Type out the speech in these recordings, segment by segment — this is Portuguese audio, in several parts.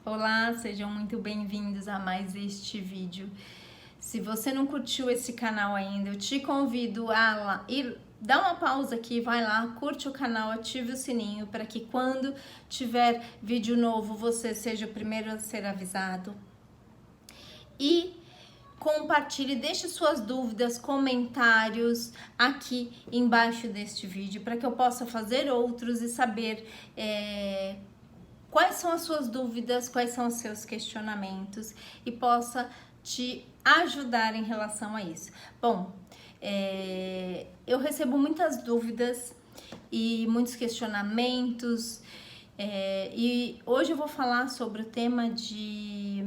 Olá, sejam muito bem-vindos a mais este vídeo. Se você não curtiu esse canal ainda, eu te convido a ir dar uma pausa aqui, vai lá, curte o canal, ative o sininho para que quando tiver vídeo novo você seja o primeiro a ser avisado. E compartilhe, deixe suas dúvidas, comentários aqui embaixo deste vídeo para que eu possa fazer outros e saber quais são as suas dúvidas, quais são os seus questionamentos e possa te ajudar em relação a isso. Bom, eu recebo muitas dúvidas e muitos questionamentos e hoje eu vou falar sobre o tema de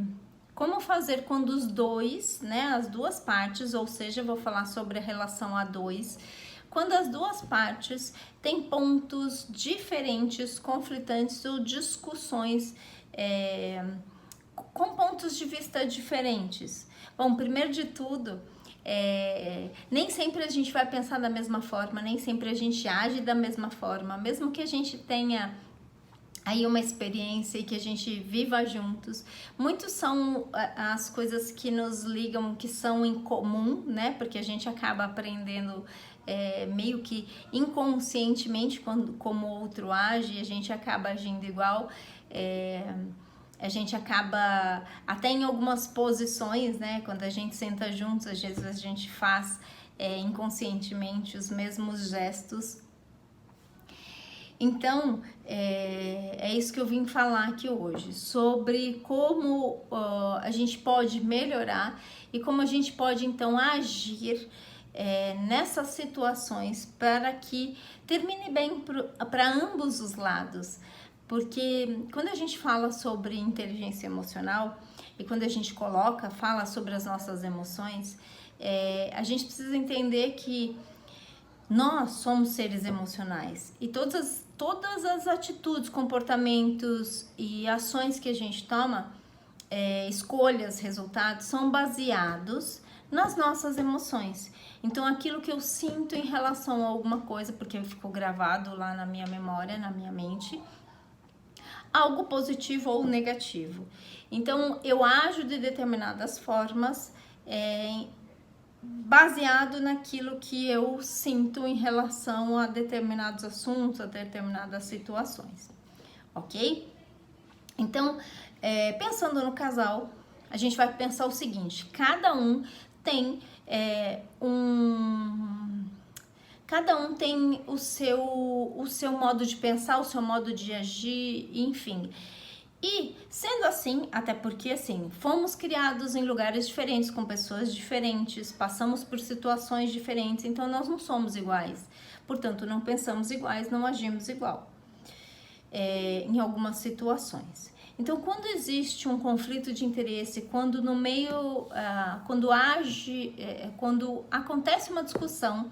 como fazer quando os dois, né, as duas partes, ou seja, eu vou falar sobre a relação a dois, quando as duas partes têm pontos diferentes, conflitantes ou discussões com pontos de vista diferentes. Bom, primeiro de tudo, nem sempre a gente vai pensar da mesma forma, nem sempre a gente age da mesma forma, mesmo que a gente tenha aí uma experiência e que a gente viva juntos. Muitos são as coisas que nos ligam, que são em comum, né? Porque a gente acaba aprendendo meio que inconscientemente como o outro age, a gente acaba agindo igual. A gente acaba até em algumas posições, né? Quando a gente senta juntos, às vezes a gente faz inconscientemente os mesmos gestos. Então, é isso que eu vim falar aqui hoje, sobre como a gente pode melhorar e como a gente pode, então, agir nessas situações para que termine bem para ambos os lados. Porque quando a gente fala sobre inteligência emocional e quando a gente fala sobre as nossas emoções, a gente precisa entender que nós somos seres emocionais e todas as atitudes, comportamentos e ações que a gente toma, escolhas, resultados, são baseados nas nossas emoções. Então, aquilo que eu sinto em relação a alguma coisa, porque ficou gravado lá na minha memória, na minha mente, algo positivo ou negativo. Então, eu ajo de determinadas formas, baseado naquilo que eu sinto em relação a determinados assuntos, a determinadas situações, ok? Então, pensando no casal, a gente vai pensar o seguinte: cada um tem o seu modo de pensar, o seu modo de agir, enfim. E sendo assim, até porque assim, fomos criados em lugares diferentes, com pessoas diferentes, passamos por situações diferentes, então nós não somos iguais. Portanto, não pensamos iguais, não agimos igual em algumas situações. Então, quando existe um conflito de interesse, quando no meio, quando acontece uma discussão,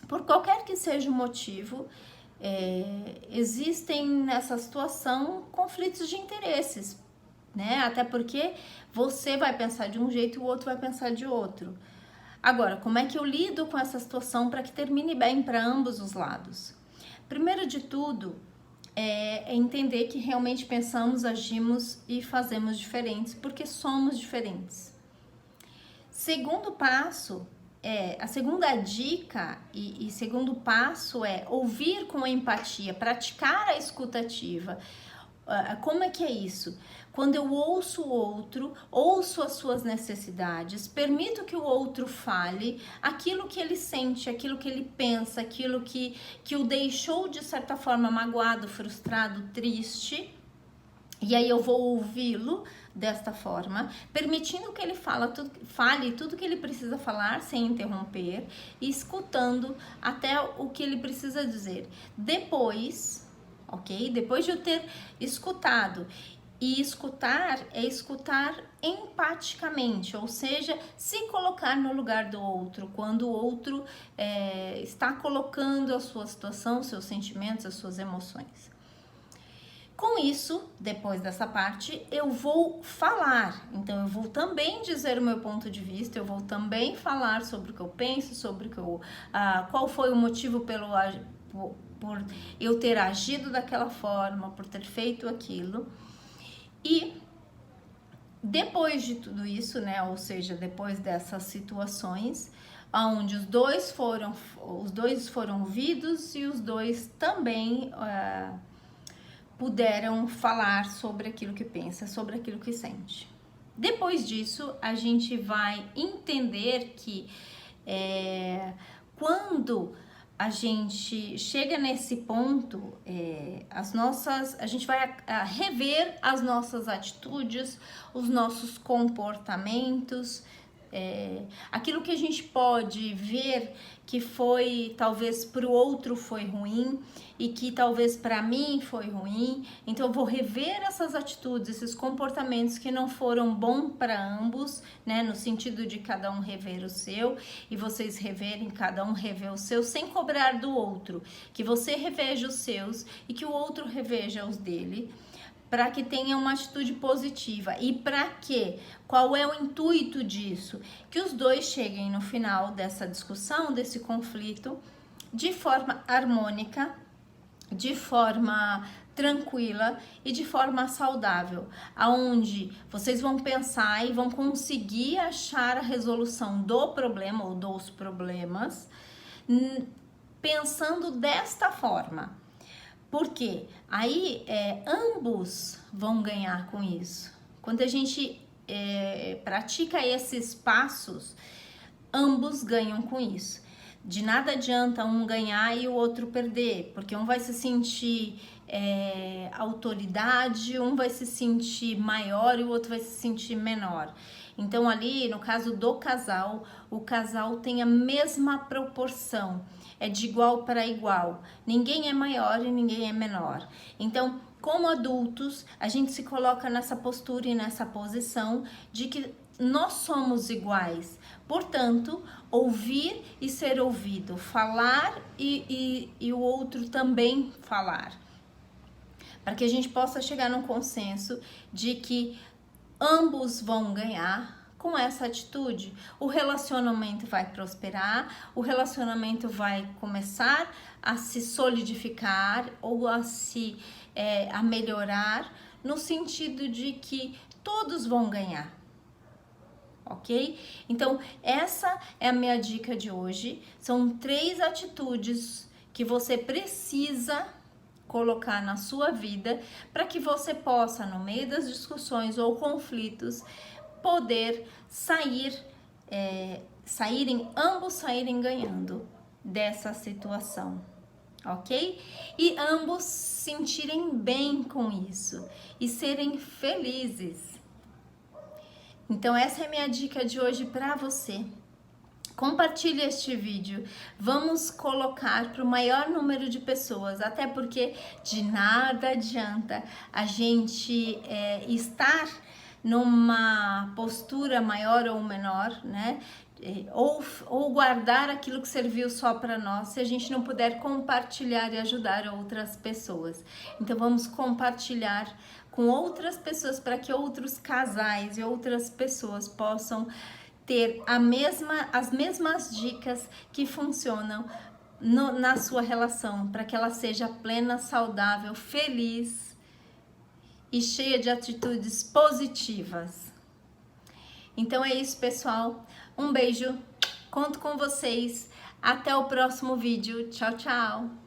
por qualquer que seja o motivo, existem nessa situação conflitos de interesses, né? Até porque você vai pensar de um jeito e o outro vai pensar de outro. Agora, como é que eu lido com essa situação para que termine bem para ambos os lados? Primeiro de tudo, é entender que realmente pensamos, agimos e fazemos diferentes, porque somos diferentes. Segundo passo, a segunda dica e segundo passo é ouvir com empatia, praticar a escutativa. Como é que é isso? Quando eu ouço o outro, ouço as suas necessidades, permito que o outro fale aquilo que ele sente, aquilo que ele pensa, aquilo que o deixou de certa forma magoado, frustrado, triste. E aí eu vou ouvi-lo desta forma, permitindo que ele fale tudo que ele precisa falar sem interromper e escutando até o que ele precisa dizer. Depois, ok? Depois de eu ter escutado, e escutar é escutar empaticamente, ou seja, se colocar no lugar do outro, quando o outro está colocando a sua situação, seus sentimentos, as suas emoções. Com isso, depois dessa parte, eu vou falar. Então, eu vou também dizer o meu ponto de vista, eu vou também falar sobre o que eu penso, sobre qual foi o motivo por eu ter agido daquela forma, por ter feito aquilo. E depois de tudo isso, né, ou seja, depois dessas situações, onde os dois foram ouvidos e os dois também puderam falar sobre aquilo que pensa, sobre aquilo que sente. Depois disso, a gente vai entender que quando a gente chega nesse ponto, a gente vai rever as nossas atitudes, os nossos comportamentos, aquilo que a gente pode ver que foi, talvez para o outro foi ruim e que talvez para mim foi ruim. Então eu vou rever essas atitudes, esses comportamentos que não foram bons para ambos, né, no sentido de cada um rever o seu e vocês reverem, cada um rever o seu, sem cobrar do outro, que você reveja os seus e que o outro reveja os dele, para que tenha uma atitude positiva. E para quê? Qual é o intuito disso? Que os dois cheguem no final dessa discussão, desse conflito, de forma harmônica, de forma tranquila e de forma saudável, aonde vocês vão pensar e vão conseguir achar a resolução do problema ou dos problemas, pensando desta forma. Porque aí ambos vão ganhar com isso. Quando a gente pratica esses passos, ambos ganham com isso. De nada adianta um ganhar e o outro perder, porque um vai se sentir autoridade, um vai se sentir maior e o outro vai se sentir menor. Então ali, no caso do casal, o casal tem a mesma proporção, é de igual para igual. Ninguém é maior e ninguém é menor. Então, como adultos, a gente se coloca nessa postura e nessa posição de que nós somos iguais. Portanto, ouvir e ser ouvido, falar e o outro também falar. Para que a gente possa chegar num consenso de que ambos vão ganhar com essa atitude. O relacionamento vai prosperar, o relacionamento vai começar a se solidificar ou a melhorar, no sentido de que todos vão ganhar. Ok? Então, essa é a minha dica de hoje. São 3 atitudes que você precisa colocar na sua vida para que você possa, no meio das discussões ou conflitos, poder ambos saírem ganhando dessa situação, ok? E ambos se sentirem bem com isso e serem felizes. Então essa é a minha dica de hoje para você. Compartilhe este vídeo, vamos colocar para o maior número de pessoas, até porque de nada adianta a gente estar numa postura maior ou menor, né? Ou guardar aquilo que serviu só para nós, se a gente não puder compartilhar e ajudar outras pessoas. Então vamos compartilhar com outras pessoas para que outros casais e outras pessoas possam ter as mesmas dicas que funcionam na sua relação, para que ela seja plena, saudável, feliz e cheia de atitudes positivas. Então é isso, pessoal. Um beijo, conto com vocês. Até o próximo vídeo. Tchau, tchau!